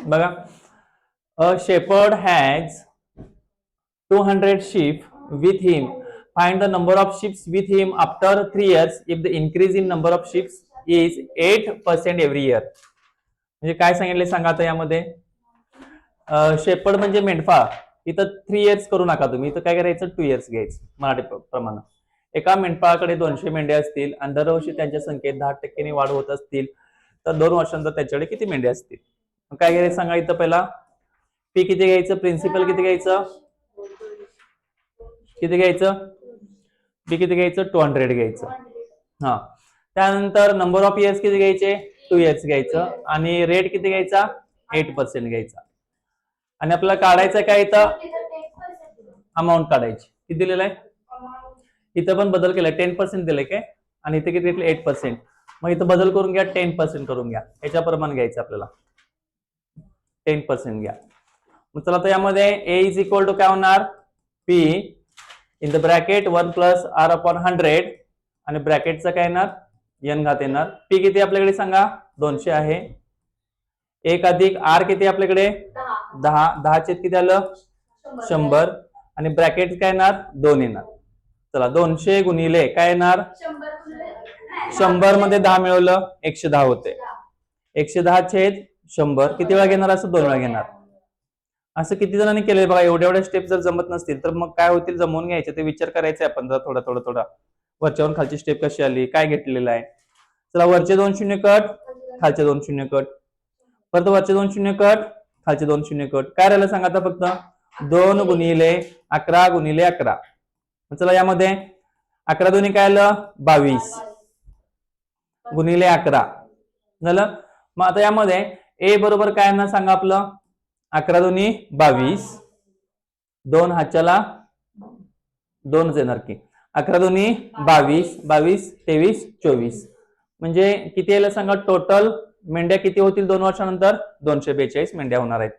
बघा, अ shepherd has 200 sheep with him. Find the number of sheep with him after 3 years if the increase in number of sheep is 8% every year. म्हणजे काय सांगितले सांगा आता यामध्ये. Shepherd म्हणजे मेंढपाळ. इथं 3 years करू नका तुम्ही, इथं काय करायचं 2 years घ्यायचं मराठी प्रमाणे. एका मेंढपाळाकडे 200 मेंढ्या असतील आणि दरवर्षी त्यांच्या संख्येत 10% वाढ होत असतील तर 2 वर्षांनंतर त्याच्याकडे किती मेंढ्या असतील. काय घ्यायचं सांगा इथं पहिला. पी किती घ्यायचं, प्रिन्सिपल किती घ्यायचं, किती घ्यायचं, पी किती घ्यायचं 200 घ्यायचं. हा, त्यानंतर नंबर ऑफ इयर्स किती घ्यायचे 2 years घ्यायचं आणि रेट किती घ्यायचा 8% घ्यायचा. आणि आपल्याला काढायचं काय इथं अमाऊंट काढायची. किती दिलेलं आहे इथं पण बदल केलाय 10% दिलंय काय आणि इथे किती घेतलं 8%. मग इथं बदल करून घ्या 10% करून घ्या, याच्याप्रमाणे घ्यायचं आपल्याला 10% घ्या. मग चला तर यामध्ये ए इज इक्वल टू काय होणार P in the bracket 1 plus R upon 100 आणि ब्रॅकेटचं काय येणार एन घात येणार. पी किती आपल्याकडे सांगा 200 आहे. 1 अधिक आर किती आपल्याकडे 10, 10 चे किती आलं 100 आणि ब्रॅकेट काय येणार 2 येणार. चला 200 गुणिले काय येणार 100 मध्ये 10 मिळवलं 110 होते. 110 छेद 100 किती वेळा घेणार असं 2 वेळा घेणार. असं किती जणांनी केलंय बघा. एवढ्या स्टेप जर जमत नसतील तर मग काय होतील जमवून घ्यायचे ते विचार करायचे आपण जर थोडा वरच्यावरून खालची स्टेप कशी आली काय घेतलेलं आहे. चला वरचे 2 शून्य कट खालचे 2 शून्य कट, परत वरचे 2 शून्य कट खालचे 2 शून्य कट. काय राहिलं सांगा आता फक्त 2 गुणिले 11 गुणिले 11. चला यामध्ये 11 दोन्ही काय आलं 22 गुणिले 11 झालं. मग आता यामध्ये ए बरोबर काय ना सांगा आपलं 11 दोन्ही 22, 2 हाच्याला 2च येणार की 11 दोन्ही 22, 22 23 24 म्हणजे किती यायला सांगा टोटल मेंढ्या किती होतील 2 वर्षानंतर 242 मेंढ्या होणार आहेत.